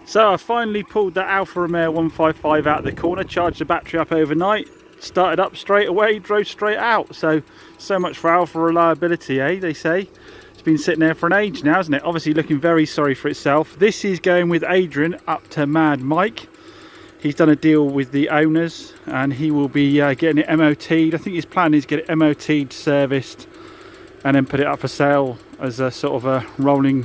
So I finally pulled that Alfa Romeo 155 out of the corner, charged the battery up overnight, started up straight away, drove straight out. So much for Alfa reliability, eh, they say. It's been sitting there for an age now, hasn't it? Obviously looking very sorry for itself. This is going with Adrian up to Mad Mike. He's done a deal with the owners and he will be getting it MOT'd. I think his plan is get it MOT'd, serviced, and then put it up for sale as a sort of a rolling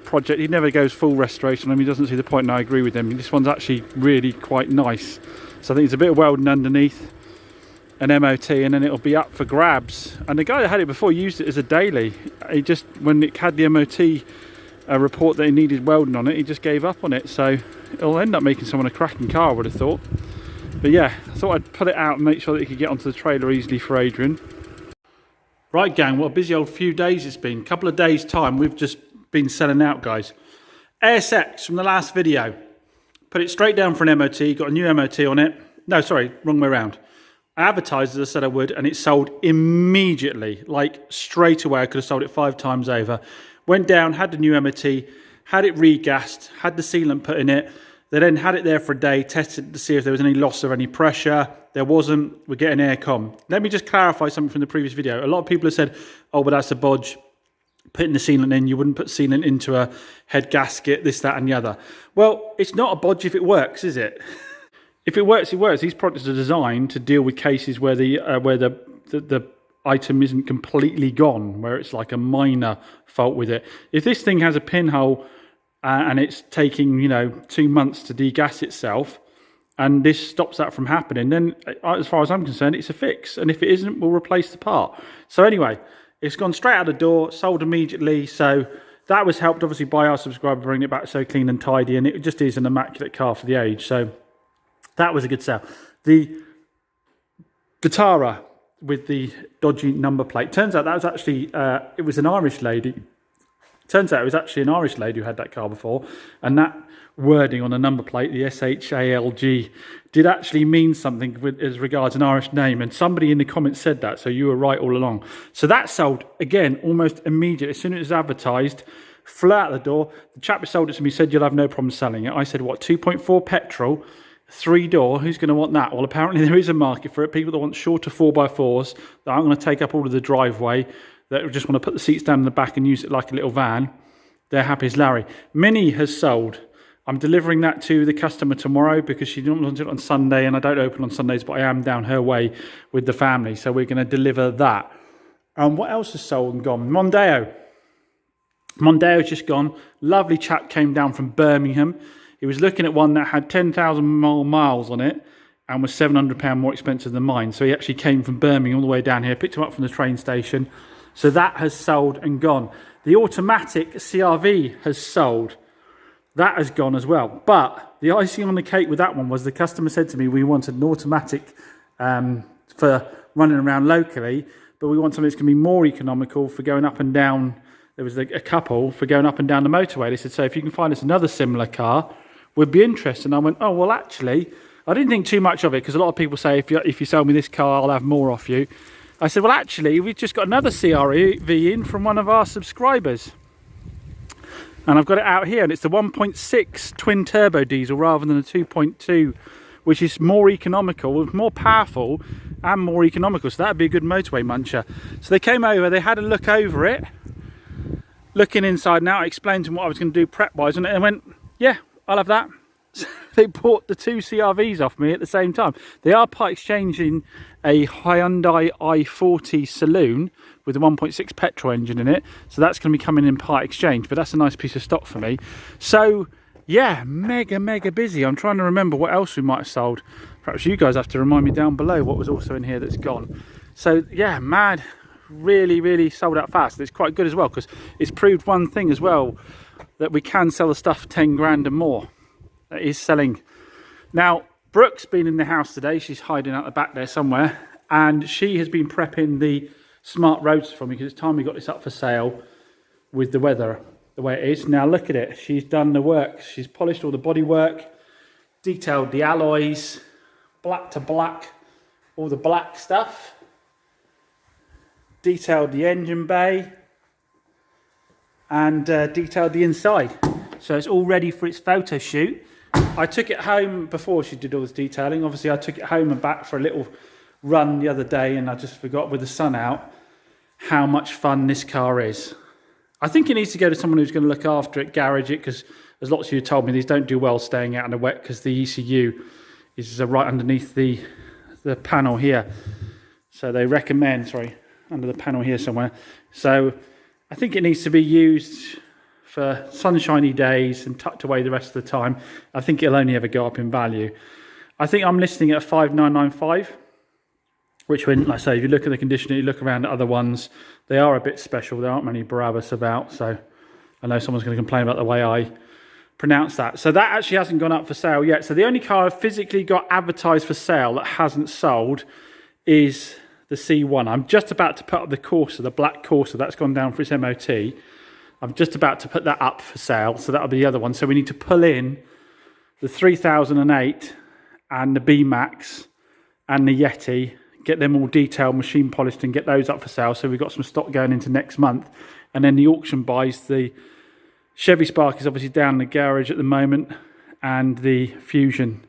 project. He never goes full restoration. I mean, he doesn't see the point, and I agree with him. This one's actually really quite nice. So I think it's a bit of welding underneath, an MOT, and then it'll be up for grabs. And the guy that had it before used it as a daily. He just, when it had the MOT report that he needed welding on it, he just gave up on it. So it'll end up making someone a cracking car, I would have thought. But yeah, I thought I'd put it out and make sure that he could get onto the trailer easily for Adrian. Right gang, what a busy old few days it's been. Couple of days time, we've just been selling out, guys. ASX from the last video, put it straight down for an MOT, got a new MOT on it. No, sorry, wrong way around. I advertised as I said I would, and it sold immediately, like straight away. I could have sold it 5 times over. Went down, had the new MOT, had it regassed, had the sealant put in it. They then had it there for a day, tested to see if there was any loss of any pressure. There wasn't. We're getting aircon. Let me just clarify something from the previous video. A lot of people have said, oh, but that's a bodge. Putting the sealant in, you wouldn't put sealant into a head gasket, this, that and the other. Well, it's not a bodge if it works, is it? If it works, it works. These products are designed to deal with cases where the item isn't completely gone, where it's like a minor fault with it. If this thing has a pinhole and it's taking, you know, 2 months to degas itself, and this stops that from happening, then as far as I'm concerned, it's a fix. And if it isn't, we'll replace the part. So anyway, it's gone straight out the door, sold immediately. So that was helped obviously by our subscriber bringing it back so clean and tidy, and it just is an immaculate car for the age. So that was a good sale. The Vitara with the dodgy number plate. Turns out that was actually, it was an Irish lady. Turns out it was actually an Irish lady who had that car before, and that wording on the number plate, the SHALG, did actually mean something as regards an Irish name, and somebody in the comments said that, so you were right all along. So that sold, again, almost immediately. As soon as it was advertised, flew out the door. The chap who sold it to me said, you'll have no problem selling it. I said, what, 2.4 petrol, 3-door, who's going to want that? Well, apparently there is a market for it. People that want shorter 4x4s that aren't going to take up all of the driveway, that just want to put the seats down in the back and use it like a little van, they're happy as Larry. Mini has sold. I'm delivering that to the customer tomorrow because she didn't want it on Sunday, and I don't open on Sundays, but I am down her way with the family, so we're going to deliver that. What else has sold and gone? Mondeo's just gone. Lovely chap came down from Birmingham. He was looking at one that had 10,000 miles on it and was £700 more expensive than mine. So he actually came from Birmingham all the way down here, picked him up from the train station. So that has sold and gone. The automatic CRV has sold. That has gone as well. But the icing on the cake with that one was the customer said to me, we wanted an automatic for running around locally, but we want something that's going to be more economical for going up and down. There was a couple for going up and down the motorway. They said, so if you can find us another similar car, we'd be interested. And I went, oh, well, actually, I didn't think too much of it because a lot of people say, if you sell me this car, I'll have more off you. I said, well, actually, we've just got another CRV in from one of our subscribers. And I've got it out here, and it's the 1.6 twin turbo diesel rather than the 2.2, which is more economical, more powerful and more economical. So that'd be a good motorway muncher. So they came over, they had a look over it, looking inside and out. I explained to them what I was going to do prep-wise, and they went, yeah, I'll have that. So they bought the 2 CRVs off me at the same time. They are part exchanging a Hyundai i40 Saloon with a 1.6 petrol engine in it. So that's going to be coming in part exchange, but that's a nice piece of stock for me. So yeah, mega busy. I'm trying to remember what else we might have sold. Perhaps you guys have to remind me down below what was also in here that's gone. So yeah, mad, really sold out fast. It's quite good as well because it's proved one thing as well, that we can sell the stuff for 10 grand and more. That is selling. Now, Brooke's been in the house today. She's hiding out the back there somewhere. And she has been prepping the smart roadster for me because it's time we got this up for sale with the weather the way it is. Now, look at it. She's done the work. She's polished all the bodywork, detailed the alloys, black to black, all the black stuff. Detailed the engine bay and detailed the inside. So it's all ready for its photo shoot. I took it home before she did all this detailing. Obviously I took it home and back for a little run the other day, and I just forgot with the sun out how much fun this car is. I think it needs to go to someone who's going to look after it, garage it, because as lots of you told me, these don't do well staying out in the wet because the ECU is right underneath the panel here. So they recommend, sorry, under the panel here somewhere. So I think it needs to be used for sunshiny days and tucked away the rest of the time. I think it'll only ever go up in value. I think I'm listing it at 5,995. Which, when, like I say, if you look at the condition, you look around at other ones, they are a bit special. There aren't many Barabbas about, so I know someone's going to complain about the way I pronounce that. So that actually hasn't gone up for sale yet. So the only car I've physically got advertised for sale that hasn't sold is the C1. I'm just about to put up the Corsa, the black Corsa. That's gone down for its MOT. I'm just about to put that up for sale, so that'll be the other one. So we need to pull in the 3008 and the B-Max and the Yeti, get them all detailed, machine polished, and get those up for sale. So we've got some stock going into next month. And then the auction buys, the Chevy Spark is obviously down in the garage at the moment, and the Fusion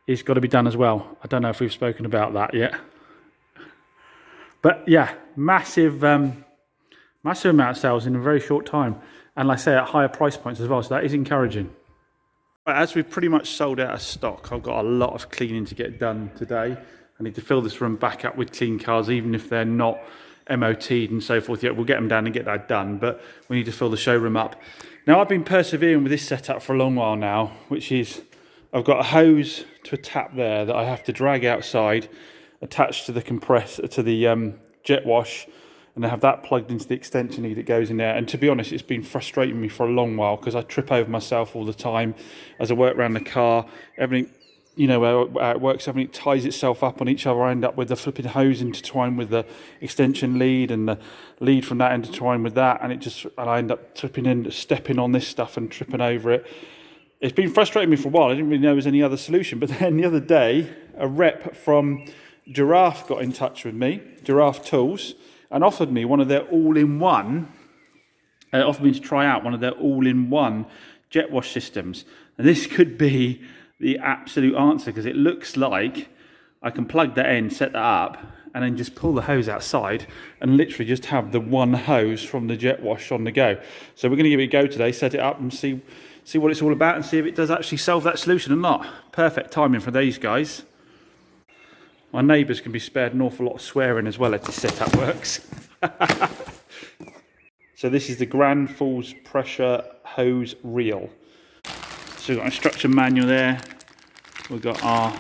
is got to be done as well. I don't know if we've spoken about that yet. But yeah, massive massive amount of sales in a very short time. And like I say, at higher price points as well. So that is encouraging. As we've pretty much sold out of stock, I've got a lot of cleaning to get done today. I need to fill this room back up with clean cars, even if they're not MOT'd and so forth yet. We'll get them down and get that done, but we need to fill the showroom up. Now, I've been persevering with this setup for a long while now, which is I've got a hose to a tap there that I have to drag outside, attached to the compressor, to the jet wash, and I have that plugged into the extension lead that goes in there. And to be honest, it's been frustrating me for a long while because I trip over myself all the time as I work around the car. Everything, you know, how it works, everything ties itself up on each other. I end up with the flipping hose intertwined with the extension lead, and the lead from that intertwined with that, and I end up stepping on this stuff and tripping over it. It's been frustrating me for a while. I didn't really know there was any other solution, but then the other day, a rep from Giraffe got in touch with me, Giraffe Tools, and offered me one of their all-in-one, offered me to try out one of their all-in-one jet wash systems. And this could be the absolute answer, because it looks like I can plug that in, set that up, and then just pull the hose outside and literally just have the one hose from the jet wash on the go. So we're going to give it a go today, set it up and see what it's all about, and see if it does actually solve that solution or not. Perfect timing for these guys. My neighbours can be spared an awful lot of swearing as well if this setup works. So this is the Grand Falls pressure hose reel. So we've got a instruction manual there. We've got our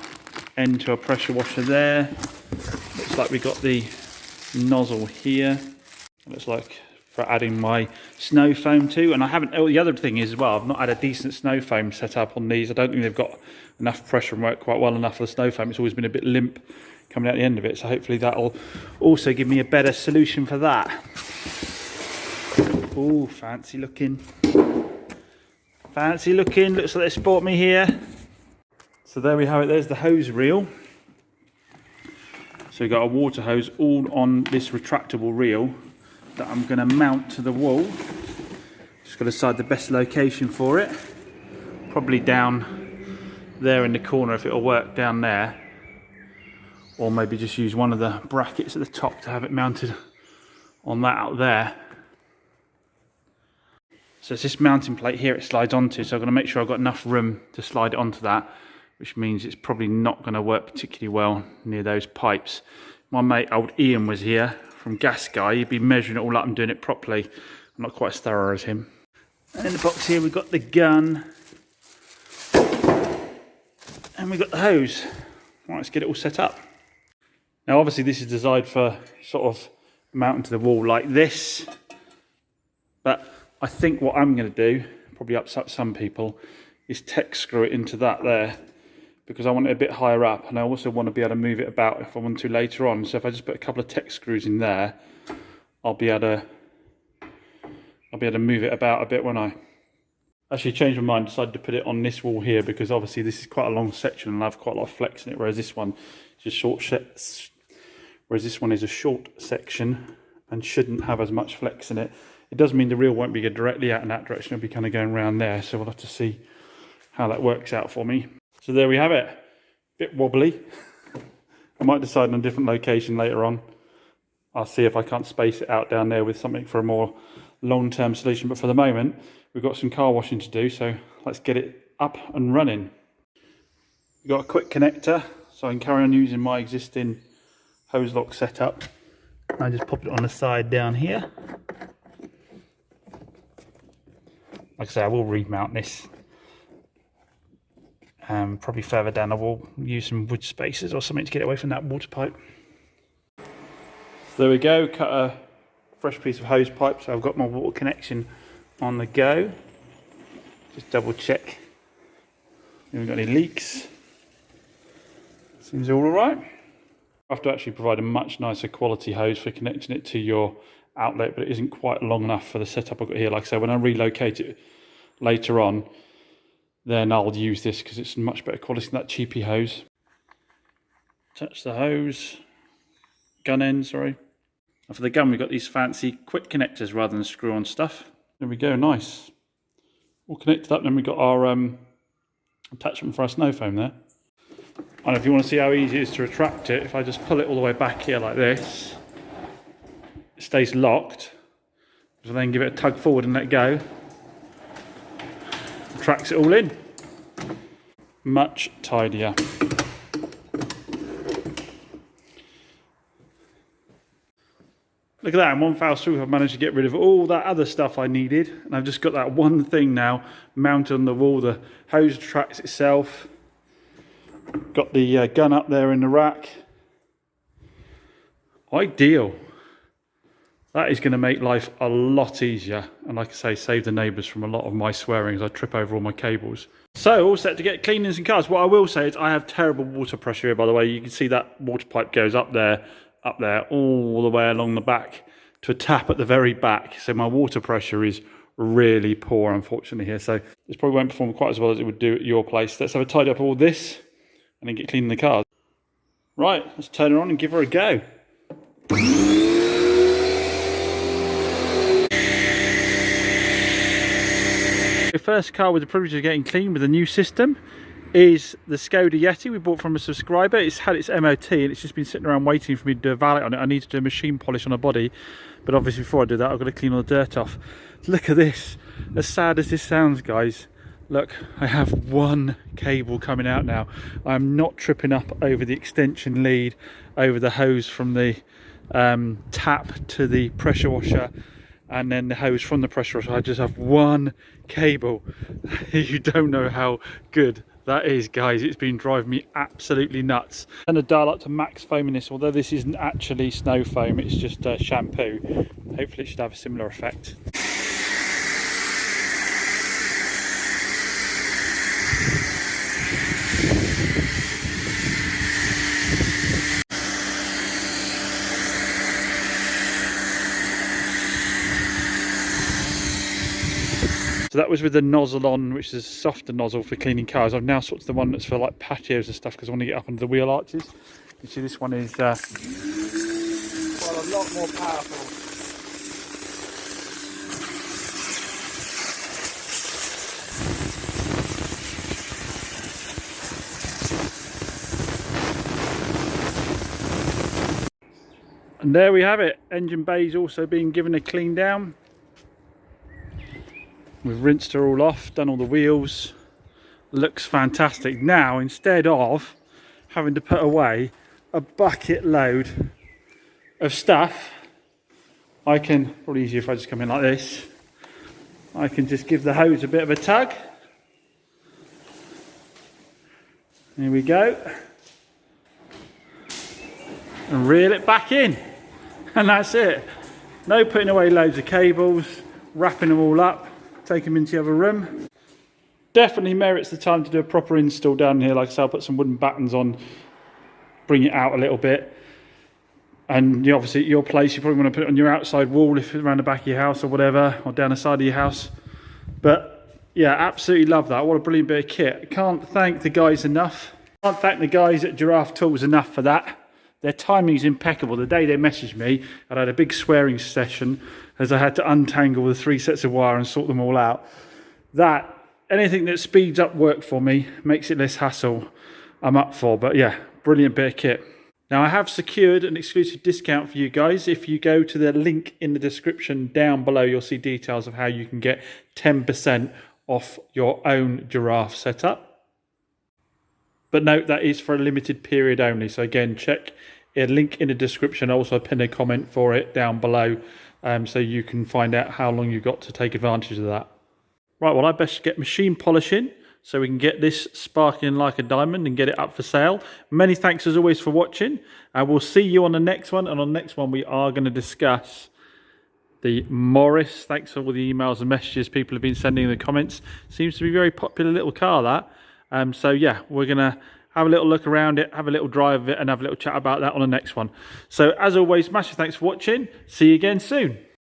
end to our pressure washer there. Looks like we've got the nozzle here. Looks like for adding my snow foam to. And I haven't, oh, the other thing is as well, I've not had a decent snow foam set up on these. I don't think they've got enough pressure and work quite well enough for the snow foam. It's always been a bit limp coming out the end of it. So hopefully that'll also give me a better solution for that. Oh, fancy looking. Fancy looking, looks like they sport me here. So there we have it, there's the hose reel. So we've got a water hose all on this retractable reel that I'm going to mount to the wall. Just got to decide the best location for it. Probably down there in the corner if it'll work down there. Or maybe just use one of the brackets at the top to have it mounted on that out there. So it's this mounting plate here it slides onto, so I'm going to make sure I've got enough room to slide it onto that, which means it's probably not going to work particularly well near those pipes. My mate old Ian was here from Gas Guy. He'd been measuring it all up and doing it properly. I'm not quite as thorough as him. And in the box here we've got the gun and we've got the hose. Right, let's get it all set up. Now obviously this is designed for sort of mounting to the wall like this, but I think what I'm going to do, probably upset some people, is tech screw it into that there, because I want it a bit higher up, and I also want to be able to move it about if I want to later on. So if I just put a couple of tech screws in there, I'll be able to move it about a bit when I actually changed my mind, decided to put it on this wall here, because obviously this is quite a long section and I have quite a lot of flex in it, whereas this one is a short section and shouldn't have as much flex in it. It does mean the reel won't be directly out in that direction, it'll be kind of going around there, so we'll have to see how that works out for me. So there we have it. Bit wobbly. I might decide on a different location later on. I'll see if I can't space it out down there with something for a more long-term solution, but for the moment we've got some car washing to do, so let's get it up and running. We've got a quick connector, so I can carry on using my existing hose lock setup. I just pop it on the side down here. Like I say, I will remount this. Probably further down the wall, use some wood spacers or something to get away from that water pipe. So there we go, cut a fresh piece of hose pipe, so I've got my water connection on the go. Just double check. Haven't got any leaks. Seems all right. I have to actually provide a much nicer quality hose for connecting it to your outlet, but it isn't quite long enough for the setup I've got here. Like I say, when I relocate it later on, then I'll use this because it's much better quality than that cheapy hose. Touch the hose, gun end, sorry. And for the gun, we've got these fancy quick connectors rather than screw-on stuff. There we go, nice. All connected up, then we've got our attachment for our snow foam there. And if you want to see how easy it is to retract it, if I just pull it all the way back here like this, it stays locked. So then give it a tug forward and let go. Retracts it all in. Much tidier. Look at that, in one foul swoop I've managed to get rid of all that other stuff I needed, and I've just got that one thing now mounted on the wall. The hose retracts itself. Got the gun up there in the rack. Ideal. That is going to make life a lot easier, and like I say, save the neighbours from a lot of my swearing as I trip over all my cables. So, all set to get cleaning some cars. What I will say is I have terrible water pressure here, by the way. You can see that water pipe goes up there, all the way along the back to a tap at the very back. So my water pressure is really poor, unfortunately, here. So this probably won't perform quite as well as it would do at your place. Let's have a tidy up all this and then get cleaning the cars. Right, let's turn her on and give her a go. The first car with the privilege of getting clean with a new system is the Skoda Yeti we bought from a subscriber. It's had its MOT and it's just been sitting around waiting for me to do a valet on it. I need to do a machine polish on the body, but obviously before I do that I've got to clean all the dirt off. Look at this. As sad as this sounds, guys, look, I have one cable coming out now. I'm not tripping up over the extension lead, over the hose from the tap to the pressure washer, and then the hose from the pressure washer. I just have one cable. You don't know how good that is, guys. It's been driving me absolutely nuts. And the dial up to max foam in this, although this isn't actually snow foam, it's just shampoo. Hopefully it should have a similar effect. So that was with the nozzle on, which is a softer nozzle for cleaning cars. I've now switched to the one that's for like patios and stuff because I want to get up under the wheel arches. You see this one is quite a lot more powerful. And there we have it. Engine bay's also being given a clean down. We've rinsed her all off, done all the wheels. Looks fantastic. Now, instead of having to put away a bucket load of stuff, I can, probably easier if I just come in like this, I can just give the hose a bit of a tug. There we go. And reel it back in. And that's it. No putting away loads of cables, wrapping them all up, take them into the other room. Definitely merits the time to do a proper install down here. Like I said, I'll put some wooden battens on, bring it out a little bit. And you obviously at your place, you probably want to put it on your outside wall if it's around the back of your house or whatever, or down the side of your house. But yeah, absolutely love that. What a brilliant bit of kit. I can't thank the guys enough. Can't thank the guys at Giraffe Tools enough for that. Their timing is impeccable. The day they messaged me, I had a big swearing session as I had to untangle the 3 sets of wire and sort them all out. Anything that speeds up work for me, makes it less hassle, I'm up for. But yeah, brilliant bit of kit. Now, I have secured an exclusive discount for you guys. If you go to the link in the description down below, you'll see details of how you can get 10% off your own giraffe setup. But note, that is for a limited period only. So again, check a link in the description. I'll also pin a comment for it down below, so you can find out how long you've got to take advantage of that. Right, well, I best get machine polishing so we can get this sparkling like a diamond and get it up for sale. Many thanks as always for watching. We'll see you on the next one. And on the next one, we are going to discuss the Morris. Thanks for all the emails and messages people have been sending in the comments. Seems to be a very popular little car, that. So yeah, we're going to have a little look around it, have a little drive of it, and have a little chat about that on the next one. So as always, massive thanks for watching. See you again soon.